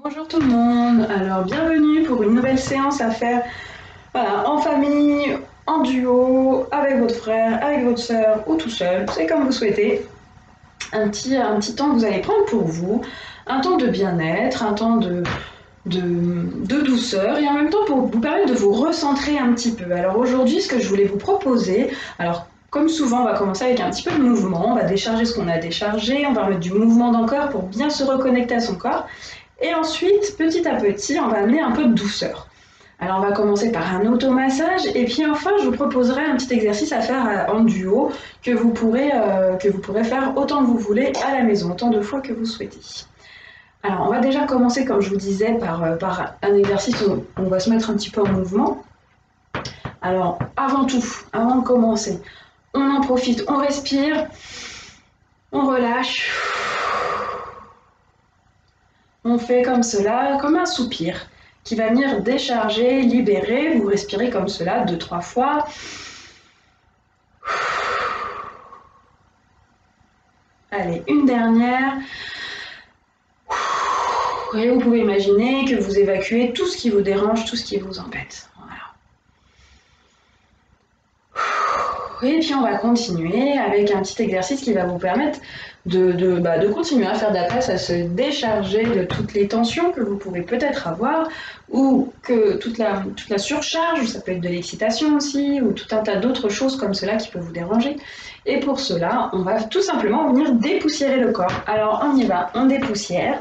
Bonjour tout le monde, alors bienvenue pour une nouvelle séance à faire en famille, en duo, avec votre frère, avec votre soeur ou tout seul, c'est comme vous souhaitez. Un petit temps que vous allez prendre pour vous, un temps de bien-être, un temps de douceur et en même temps pour vous permettre de vous recentrer un petit peu. Alors aujourd'hui, ce que je voulais vous proposer, alors comme souvent, on va commencer avec un petit peu de mouvement, on va décharger ce qu'on a déchargé, on va remettre du mouvement dans le corps pour bien se reconnecter à son corps. Et ensuite, petit à petit, on va amener un peu de douceur. Alors on va commencer par un automassage et puis enfin je vous proposerai un petit exercice à faire en duo que vous pourrez faire autant que vous voulez à la maison, autant de fois que vous souhaitez. Alors on va déjà commencer comme je vous disais par un exercice où on va se mettre un petit peu en mouvement. Alors avant tout, avant de commencer, on en profite, on respire, on relâche. On fait comme cela, comme un soupir, qui va venir décharger, libérer. Vous respirez comme cela 2-3 fois. Allez, une dernière. Et vous pouvez imaginer que vous évacuez tout ce qui vous dérange, tout ce qui vous embête. Voilà. Et puis on va continuer avec un petit exercice qui va vous permettre de continuer à faire de la place, à se décharger de toutes les tensions que vous pouvez peut-être avoir, ou que toute la surcharge, ça peut être de l'excitation aussi, ou tout un tas d'autres choses comme cela qui peuvent vous déranger. Et pour cela, on va tout simplement venir dépoussiérer le corps. Alors on y va, on dépoussière,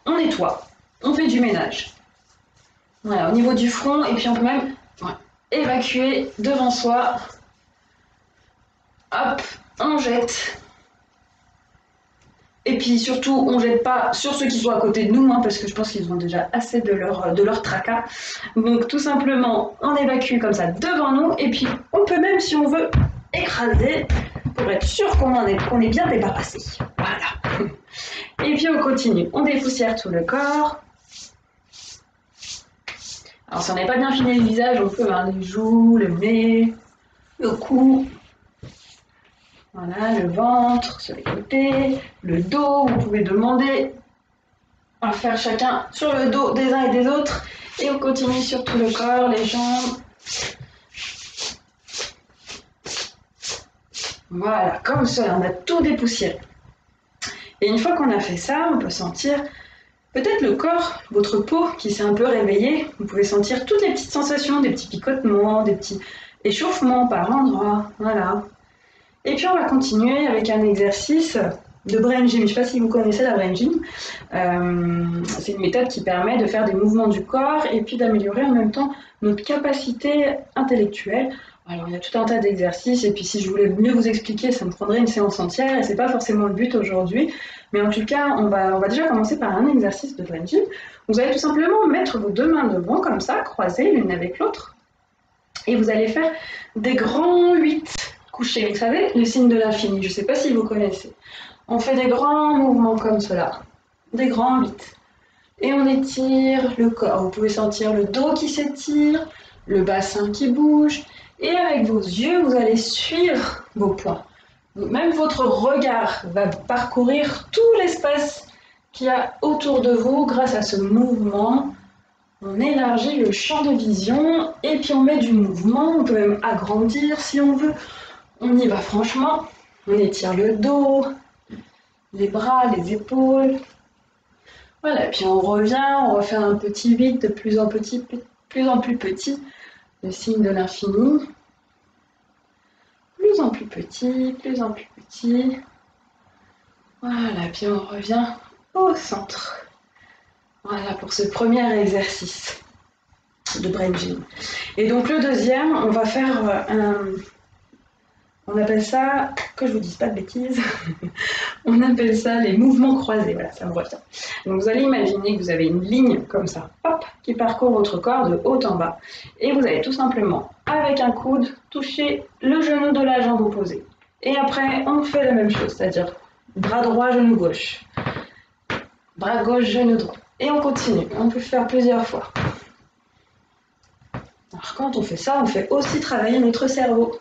on nettoie, on fait du ménage. Voilà, au niveau du front, et puis on peut même évacuer devant soi. Hop, on jette. Et puis surtout, on ne jette pas sur ceux qui sont à côté de nous, parce que je pense qu'ils ont déjà assez de leur tracas. Donc tout simplement, on évacue comme ça devant nous, et puis on peut même, si on veut, écraser pour être sûr qu'on est bien débarrassé. Voilà. Et puis on continue, on dépoussière tout le corps. Alors si on n'est pas bien fini le visage, on peut les joues, le nez, le cou. Voilà, le ventre sur les côtés, le dos, vous pouvez demander à faire chacun sur le dos des uns et des autres. Et on continue sur tout le corps, les jambes. Voilà, comme ça, on a tout dépoussiéré. Et une fois qu'on a fait ça, on peut sentir peut-être le corps, votre peau qui s'est un peu réveillée. Vous pouvez sentir toutes les petites sensations, des petits picotements, des petits échauffements par endroits. Voilà. Et puis on va continuer avec un exercice de brain gym. Je ne sais pas si vous connaissez la brain gym. C'est une méthode qui permet de faire des mouvements du corps et puis d'améliorer en même temps notre capacité intellectuelle. Alors il y a tout un tas d'exercices et puis si je voulais mieux vous expliquer, ça me prendrait une séance entière et c'est pas forcément le but aujourd'hui. Mais en tout cas, on va déjà commencer par un exercice de brain gym. Vous allez tout simplement mettre vos deux mains devant comme ça, croisées l'une avec l'autre. Et vous allez faire des grands 8 couchés. Vous savez, le signe de l'infini, je ne sais pas si vous connaissez. On fait des grands mouvements comme cela, des grands 8. Et on étire le corps. Vous pouvez sentir le dos qui s'étire, le bassin qui bouge. Et avec vos yeux, vous allez suivre vos points. Même votre regard va parcourir tout l'espace qu'il y a autour de vous grâce à ce mouvement. On élargit le champ de vision et puis on met du mouvement. On peut même agrandir si on veut. On y va franchement. On étire le dos, les bras, les épaules. Voilà, puis on revient, on refait un petit 8 de plus en plus petit, le signe de l'infini. Plus en plus petit, plus en plus petit. Voilà, puis on revient au centre. Voilà pour ce premier exercice de brain gym. Et donc le deuxième, on va faire on appelle ça, que je vous dise pas de bêtises, on appelle ça les mouvements croisés. Voilà, ça me revient. Donc vous allez imaginer que vous avez une ligne comme ça, hop, qui parcourt votre corps de haut en bas. Et vous allez tout simplement, avec un coude, toucher le genou de la jambe opposée. Et après, on fait la même chose, c'est-à-dire bras droit, genou gauche. Bras gauche, genou droit. Et on continue, on peut faire plusieurs fois. Alors quand on fait ça, on fait aussi travailler notre cerveau.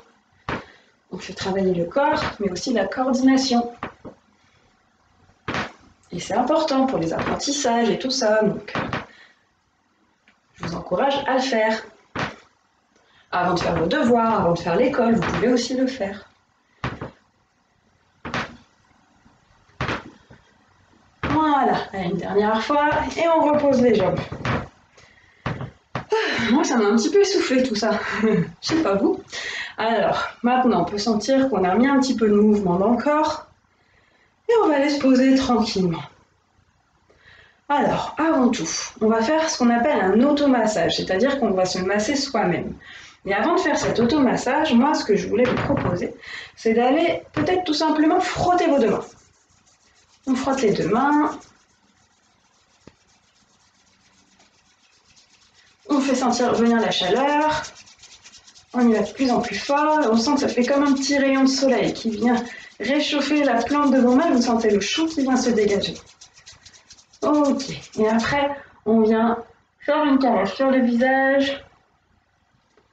On fait travailler le corps, mais aussi la coordination. Et c'est important pour les apprentissages et tout ça, donc je vous encourage à le faire. Avant de faire vos devoirs, avant de faire l'école, vous pouvez aussi le faire. Voilà, allez, une dernière fois, et on repose les jambes. Moi, ça m'a un petit peu essoufflé tout ça. Je sais pas vous. Alors, maintenant, on peut sentir qu'on a mis un petit peu de mouvement dans le corps. Et on va aller se poser tranquillement. Alors, avant tout, on va faire ce qu'on appelle un automassage, c'est-à-dire qu'on va se masser soi-même. Et avant de faire cet automassage, moi, ce que je voulais vous proposer, c'est d'aller peut-être tout simplement frotter vos deux mains. On frotte les deux mains. On fait sentir venir la chaleur. On y va de plus en plus fort. On sent que ça fait comme un petit rayon de soleil qui vient réchauffer la plante de vos mains. Vous sentez le chaud qui vient se dégager. Ok. Et après, on vient faire une caresse sur le visage,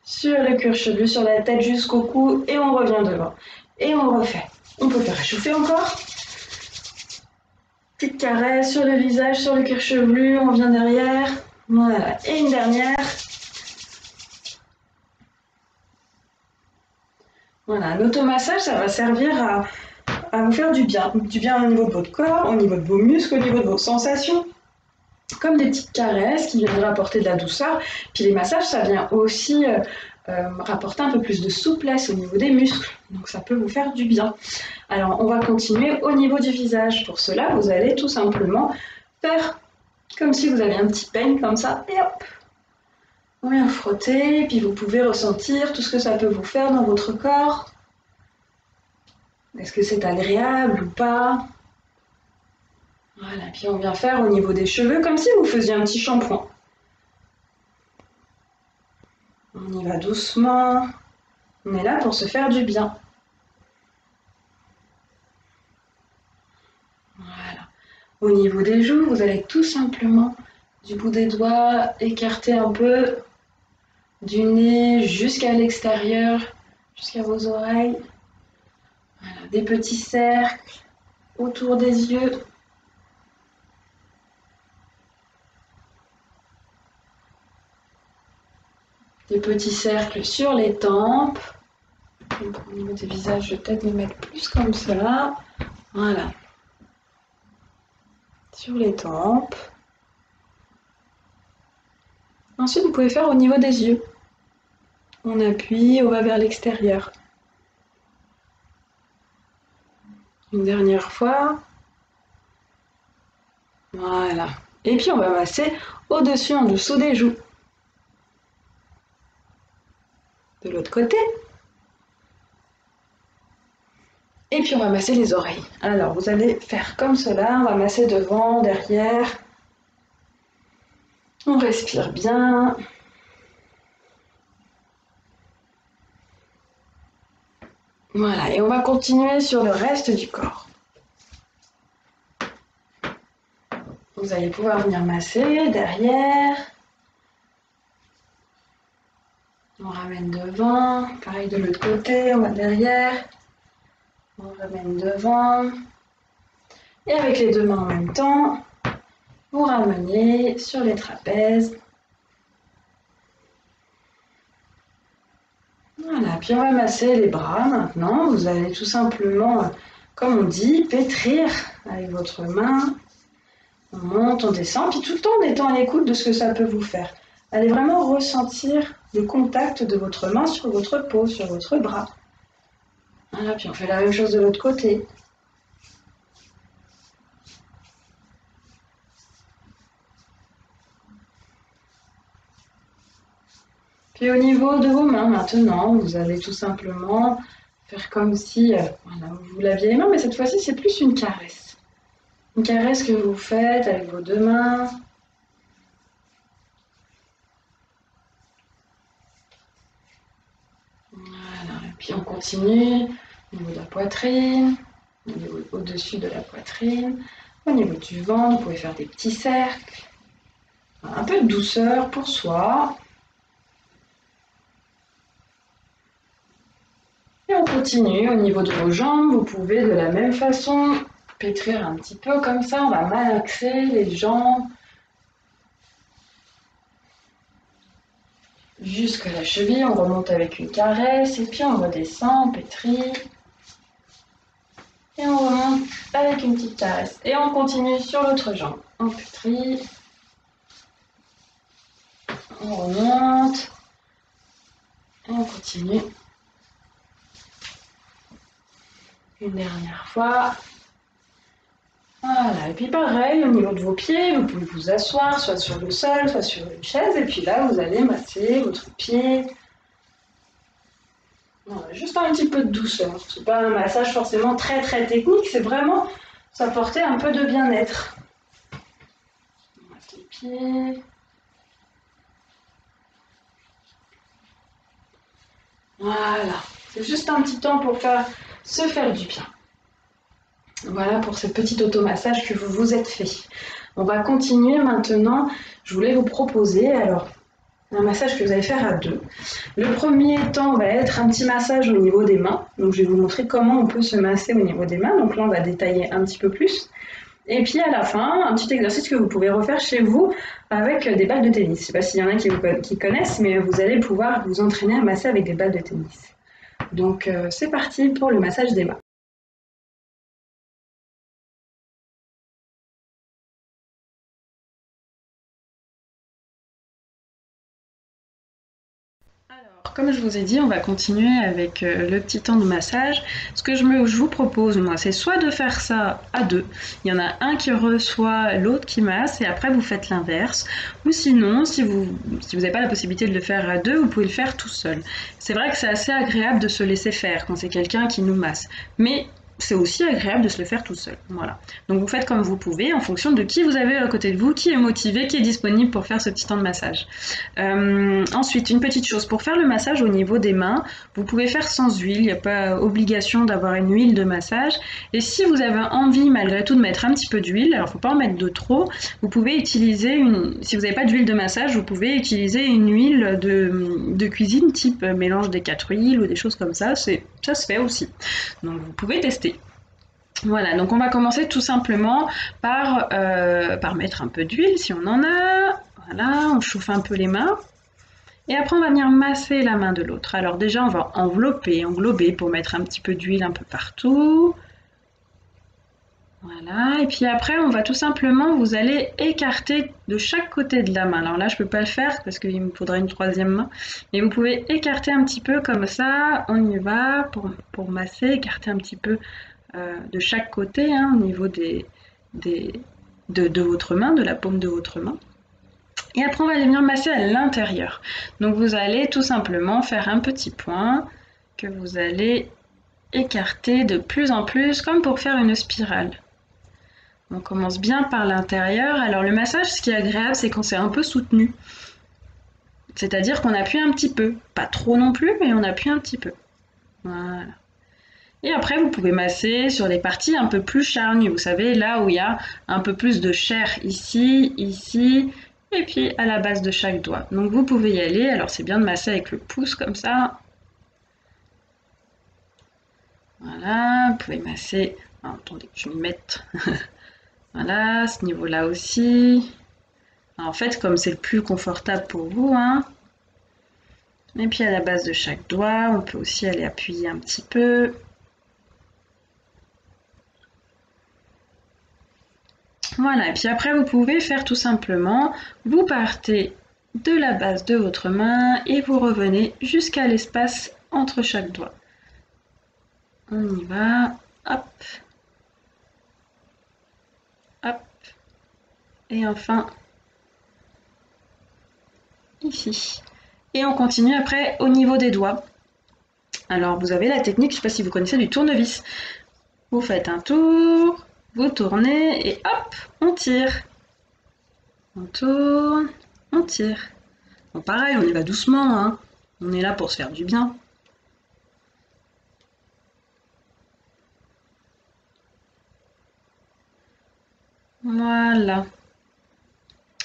sur le cuir chevelu, sur la tête jusqu'au cou. Et on revient devant. Et on refait. On peut faire réchauffer encore. Petite caresse sur le visage, sur le cuir chevelu. On vient derrière. Voilà. Et une dernière. Voilà, un automassage, ça va servir à vous faire du bien au niveau de votre corps, au niveau de vos muscles, au niveau de vos sensations, comme des petites caresses qui viennent apporter de la douceur. Puis les massages, ça vient aussi rapporter un peu plus de souplesse au niveau des muscles, donc ça peut vous faire du bien. Alors, on va continuer au niveau du visage. Pour cela, vous allez tout simplement faire comme si vous aviez un petit peigne comme ça, et hop, on vient frotter, puis vous pouvez ressentir tout ce que ça peut vous faire dans votre corps. Est-ce que c'est agréable ou pas? Voilà, puis on vient faire au niveau des cheveux comme si vous faisiez un petit shampoing. On y va doucement. On est là pour se faire du bien. Voilà. Au niveau des joues, vous allez tout simplement, du bout des doigts, écarter un peu du nez jusqu'à l'extérieur, jusqu'à vos oreilles. Voilà, des petits cercles autour des yeux. Des petits cercles sur les tempes. Donc, au niveau des visages, je vais peut-être me mettre plus comme cela. Voilà. Sur les tempes. Ensuite, vous pouvez faire au niveau des yeux. On appuie, on va vers l'extérieur. Une dernière fois. Voilà. Et puis, on va masser au-dessus, en dessous des joues. De l'autre côté. Et puis, on va masser les oreilles. Alors, vous allez faire comme cela. On va masser devant, derrière. On respire bien. Voilà, et on va continuer sur le reste du corps. Vous allez pouvoir venir masser derrière. On ramène devant. Pareil de l'autre côté, on va derrière. On ramène devant. Et avec les deux mains en même temps, vous ramenez sur les trapèzes. Voilà, puis on va masser les bras maintenant. Vous allez tout simplement, comme on dit, pétrir avec votre main. On monte, on descend, puis tout le temps en étant à l'écoute de ce que ça peut vous faire. Allez vraiment ressentir le contact de votre main sur votre peau, sur votre bras. Voilà, puis on fait la même chose de l'autre côté. Puis au niveau de vos mains maintenant, vous allez tout simplement faire comme si voilà, vous laviez les mains, mais cette fois-ci c'est plus une caresse. Une caresse que vous faites avec vos deux mains. Voilà, et puis on continue au niveau de la poitrine, au-dessus de la poitrine, au niveau du ventre, vous pouvez faire des petits cercles. Voilà, un peu de douceur pour soi. Et on continue au niveau de vos jambes, vous pouvez de la même façon pétrir un petit peu comme ça, on va malaxer les jambes jusqu'à la cheville, on remonte avec une caresse et puis on redescend, on pétrit et on remonte avec une petite caresse et on continue sur l'autre jambe, on pétrit, on remonte et on continue une dernière fois. Voilà, et puis pareil, au niveau de vos pieds, vous pouvez vous asseoir, soit sur le sol, soit sur une chaise, et puis là, vous allez masser votre pied. Voilà, juste un petit peu de douceur. C'est pas un massage forcément très très technique, c'est vraiment s'apporter un peu de bien-être. On masse les pieds. Voilà, c'est juste un petit temps pour se faire du bien. Voilà pour ce petit automassage que vous vous êtes fait. On va continuer maintenant. Je voulais vous proposer alors un massage que vous allez faire à deux. Le premier temps va être un petit massage au niveau des mains. Donc je vais vous montrer comment on peut se masser au niveau des mains. Donc là on va détailler un petit peu plus. Et puis à la fin, un petit exercice que vous pouvez refaire chez vous avec des balles de tennis. Je ne sais pas s'il y en a qui connaissent, mais vous allez pouvoir vous entraîner à masser avec des balles de tennis. Donc c'est parti pour le massage des mains. Alors, comme je vous ai dit, on va continuer avec le petit temps de massage. Ce que je vous propose, moi, c'est soit de faire ça à deux. Il y en a un qui reçoit, l'autre qui masse, et après vous faites l'inverse. Ou sinon, si vous n'avez pas la possibilité de le faire à deux, vous pouvez le faire tout seul. C'est vrai que c'est assez agréable de se laisser faire quand c'est quelqu'un qui nous masse. Mais c'est aussi agréable de se le faire tout seul. Voilà. Donc vous faites comme vous pouvez en fonction de qui vous avez à côté de vous, qui est motivé, qui est disponible pour faire ce petit temps de massage. Ensuite, une petite chose, pour faire le massage au niveau des mains, vous pouvez faire sans huile, il n'y a pas obligation d'avoir une huile de massage. Et si vous avez envie malgré tout de mettre un petit peu d'huile, alors il ne faut pas en mettre de trop, vous pouvez utiliser si vous n'avez pas d'huile de massage, vous pouvez utiliser une huile de cuisine type mélange des 4 huiles ou des choses comme ça, ça se fait aussi. Donc vous pouvez tester. Voilà, donc on va commencer tout simplement par mettre un peu d'huile si on en a. Voilà, on chauffe un peu les mains. Et après, on va venir masser la main de l'autre. Alors déjà, on va englober pour mettre un petit peu d'huile un peu partout. Voilà, et puis après, on va tout simplement, vous allez écarter de chaque côté de la main. Alors là, je ne peux pas le faire parce qu'il me faudrait une troisième main. Mais vous pouvez écarter un petit peu comme ça. On y va pour masser, écarter un petit peu de chaque côté, au niveau de votre main, de la paume de votre main. Et après, on va aller venir masser à l'intérieur. Donc, vous allez tout simplement faire un petit point que vous allez écarter de plus en plus, comme pour faire une spirale. On commence bien par l'intérieur. Alors, le massage, ce qui est agréable, c'est quand c'est un peu soutenu. C'est-à-dire qu'on appuie un petit peu. Pas trop non plus, mais on appuie un petit peu. Voilà. Et après, vous pouvez masser sur les parties un peu plus charnues. Vous savez, là où il y a un peu plus de chair, ici, ici, et puis à la base de chaque doigt. Donc vous pouvez y aller. Alors c'est bien de masser avec le pouce comme ça. Voilà, vous pouvez masser. Alors, attendez, je vais m'y mettre. Voilà, à ce niveau-là aussi. Alors, en fait, comme c'est le plus confortable pour vous, Et puis à la base de chaque doigt, on peut aussi aller appuyer un petit peu. Voilà, et puis après vous pouvez faire tout simplement, vous partez de la base de votre main et vous revenez jusqu'à l'espace entre chaque doigt. On y va, hop, hop, et enfin ici. Et on continue après au niveau des doigts. Alors vous avez la technique, je ne sais pas si vous connaissez, du tournevis. Vous faites un tour, vous tournez et hop, on tire. On tourne, on tire. Bon, pareil, on y va doucement, On est là pour se faire du bien. Voilà.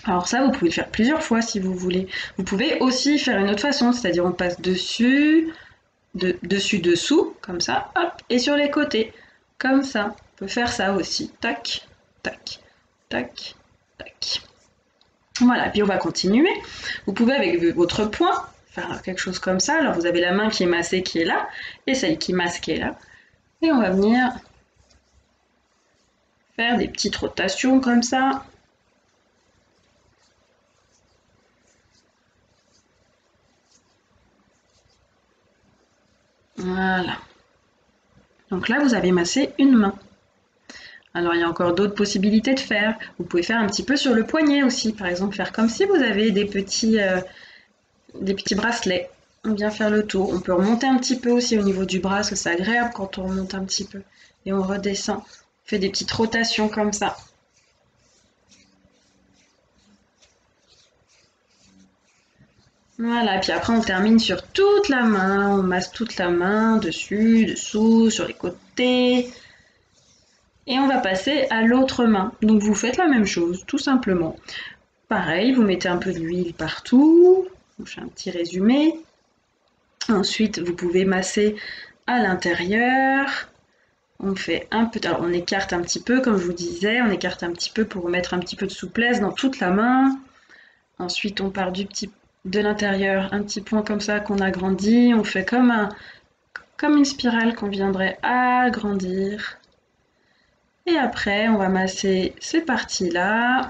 Alors ça, vous pouvez le faire plusieurs fois si vous voulez. Vous pouvez aussi faire une autre façon, c'est-à-dire on passe dessus, dessous, comme ça, hop, et sur les côtés, comme ça. peut faire ça aussi. Tac, tac, tac, tac. Voilà, puis on va continuer. Vous pouvez avec votre poing faire quelque chose comme ça. Alors vous avez la main qui est massée qui est là et celle qui masse qui est là. Et on va venir faire des petites rotations comme ça. Voilà. Donc là, vous avez massé une main. Alors, il y a encore d'autres possibilités de faire. Vous pouvez faire un petit peu sur le poignet aussi. Par exemple, faire comme si vous avez des petits bracelets. On vient faire le tour. On peut remonter un petit peu aussi au niveau du bras, parce que c'est agréable quand on remonte un petit peu. Et on redescend. On fait des petites rotations comme ça. Voilà, puis après on termine sur toute la main. On masse toute la main, dessus, dessous, sur les côtés. Et on va passer à l'autre main. Donc vous faites la même chose, tout simplement. Pareil, vous mettez un peu d'huile partout. Je fais un petit résumé. Ensuite, vous pouvez masser à l'intérieur. On fait un peu, alors on écarte un petit peu, comme je vous disais, on écarte un petit peu pour mettre un petit peu de souplesse dans toute la main. Ensuite, on part de l'intérieur, un petit point comme ça qu'on agrandit. On fait comme une spirale qu'on viendrait agrandir. Et après, on va masser ces parties-là,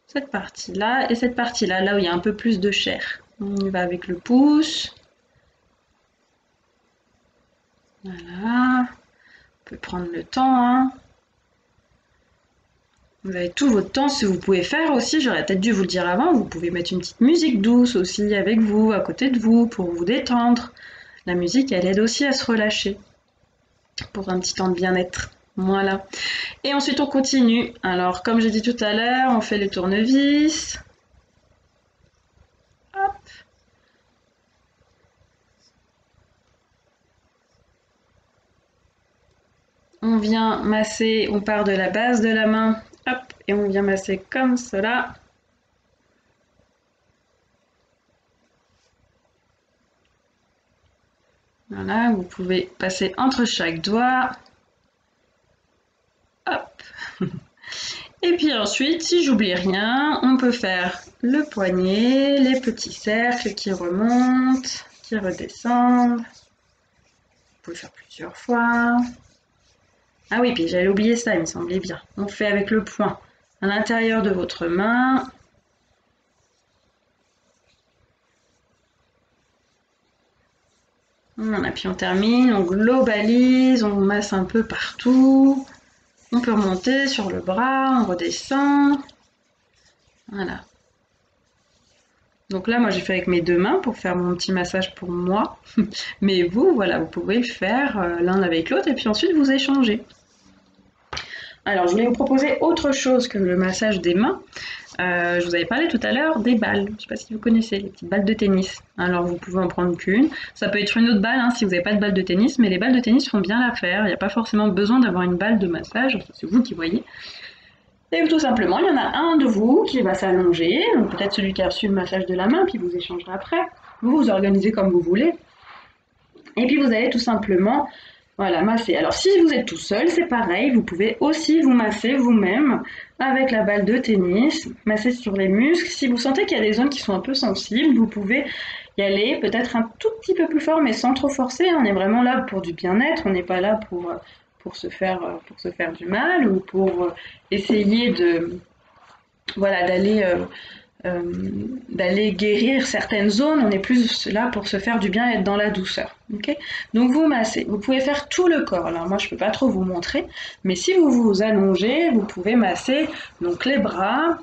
cette partie-là et cette partie-là, là où il y a un peu plus de chair. On y va avec le pouce. Voilà. On peut prendre le temps, hein. Vous avez tout votre temps, si vous pouvez faire aussi, j'aurais peut-être dû vous le dire avant, vous pouvez mettre une petite musique douce aussi avec vous, à côté de vous, pour vous détendre. La musique, elle aide aussi à se relâcher, pour un petit temps de bien-être. Voilà. Et ensuite, on continue. Alors, comme j'ai dit tout à l'heure, on fait les tournevis. Hop. On vient masser, on part de la base de la main, hop, et on vient masser comme cela. Voilà, vous pouvez passer entre chaque doigt. Hop. Et puis ensuite, si j'oublie rien, on peut faire le poignet, les petits cercles qui remontent, qui redescendent. Vous pouvez faire plusieurs fois. Ah oui, puis j'allais oublier ça, il me semblait bien. On fait avec le poing à l'intérieur de votre main. Voilà, puis on termine, on globalise, on masse un peu partout. On peut remonter sur le bras, on redescend. Voilà. Donc là, moi, j'ai fait avec mes deux mains pour faire mon petit massage pour moi. Mais vous, voilà, vous pouvez le faire l'un avec l'autre et puis ensuite vous échangez. Alors, je voulais vous proposer autre chose que le massage des mains. Je vous avais parlé tout à l'heure des balles. Je ne sais pas si vous connaissez les petites balles de tennis. Alors, vous pouvez en prendre qu'une. Ça peut être une autre balle hein, si vous n'avez pas de balle de tennis, mais les balles de tennis font bien l'affaire. Il n'y a pas forcément besoin d'avoir une balle de massage. C'est vous qui voyez. Et tout simplement, il y en a un de vous qui va s'allonger, donc peut-être celui qui a reçu le massage de la main, puis vous échangerez après. Vous vous organisez comme vous voulez. Et puis vous allez tout simplement, voilà, masser. Alors si vous êtes tout seul, c'est pareil, vous pouvez aussi vous masser vous-même avec la balle de tennis, masser sur les muscles. Si vous sentez qu'il y a des zones qui sont un peu sensibles, vous pouvez y aller peut-être un tout petit peu plus fort, mais sans trop forcer. On est vraiment là pour du bien-être, on n'est pas là pour se faire du mal ou pour essayer de voilà d'aller guérir certaines zones. On est plus là pour se faire du bien et être dans la douceur. Okay, donc vous massez. Vous pouvez faire tout le corps. Alors moi je peux pas trop vous montrer, mais si vous vous allongez, vous pouvez masser donc les bras.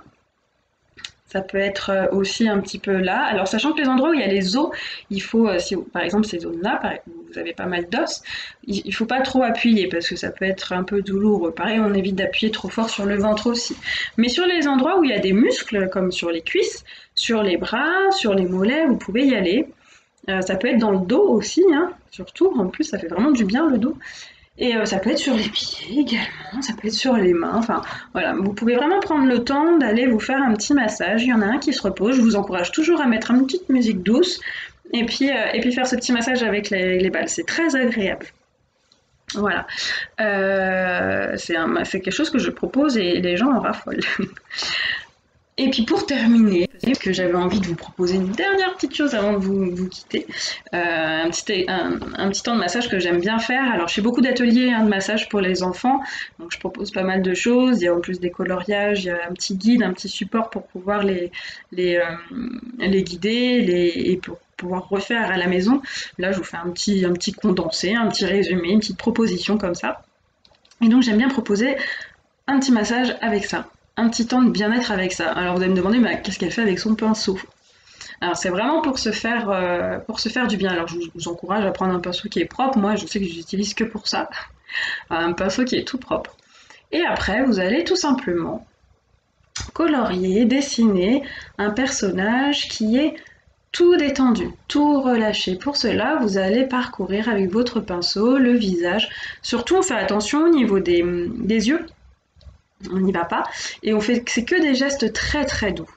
Ça peut être aussi un petit peu là. Alors, sachant que les endroits où il y a les os, il faut, par exemple, ces zones-là, vous avez pas mal d'os, il ne faut pas trop appuyer parce que ça peut être un peu douloureux. Pareil, on évite d'appuyer trop fort sur le ventre aussi. Mais sur les endroits où il y a des muscles, comme sur les cuisses, sur les bras, sur les mollets, vous pouvez y aller. Ça peut être dans le dos aussi, hein, surtout. En plus, ça fait vraiment du bien le dos. Et ça peut être sur les pieds également, ça peut être sur les mains, enfin voilà, vous pouvez vraiment prendre le temps d'aller vous faire un petit massage. Il y en a un qui se repose, je vous encourage toujours à mettre une petite musique douce et puis faire ce petit massage avec les balles, c'est très agréable. Voilà. C'est quelque chose que je propose et les gens en raffolent. Et puis pour terminer, parce que j'avais envie de vous proposer une dernière petite chose avant de vous quitter, un petit temps de massage que j'aime bien faire. Alors je fais beaucoup d'ateliers de massage pour les enfants, donc je propose pas mal de choses. Il y a en plus des coloriages, il y a un petit guide, un petit support pour pouvoir les guider et pour pouvoir refaire à la maison. Là je vous fais un petit condensé, un petit résumé, une petite proposition comme ça. Et donc j'aime bien proposer un petit massage avec ça, un petit temps de bien-être avec ça. Alors vous allez me demander, bah, qu'est-ce qu'elle fait avec son pinceau? Alors c'est vraiment pour se faire du bien. Alors je vous encourage à prendre un pinceau qui est propre. Moi, je sais que j'utilise que pour ça, un pinceau qui est tout propre. Et après, vous allez tout simplement colorier, dessiner un personnage qui est tout détendu, tout relâché. Pour cela, vous allez parcourir avec votre pinceau le visage. Surtout, on fait attention au niveau des yeux. On n'y va pas et on fait c'est que des gestes très doux,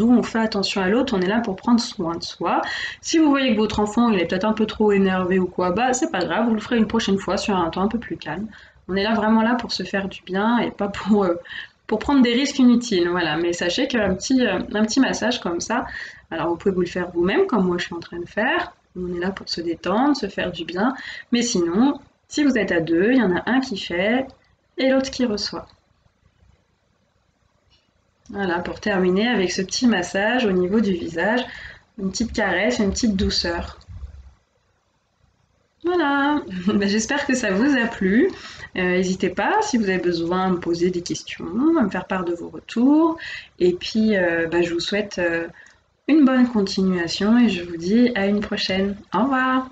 on fait attention à l'autre, on est là pour prendre soin de soi. Si vous voyez que votre enfant il est peut-être un peu trop énervé ou quoi, bah c'est pas grave, vous le ferez une prochaine fois sur un ton un peu plus calme. On est là vraiment là pour se faire du bien et pas pour prendre des risques inutiles, voilà. Mais sachez un petit massage comme ça, alors vous pouvez vous le faire vous-même comme moi je suis en train de faire, on est là pour se détendre, se faire du bien, mais sinon si vous êtes à deux, il y en a un qui fait et l'autre qui reçoit. Voilà, pour terminer avec ce petit massage au niveau du visage, une petite caresse, une petite douceur. Voilà, ben, j'espère que ça vous a plu. N'hésitez pas, si vous avez besoin, à me poser des questions, à me faire part de vos retours. Et puis, ben, je vous souhaite une bonne continuation et je vous dis à une prochaine. Au revoir.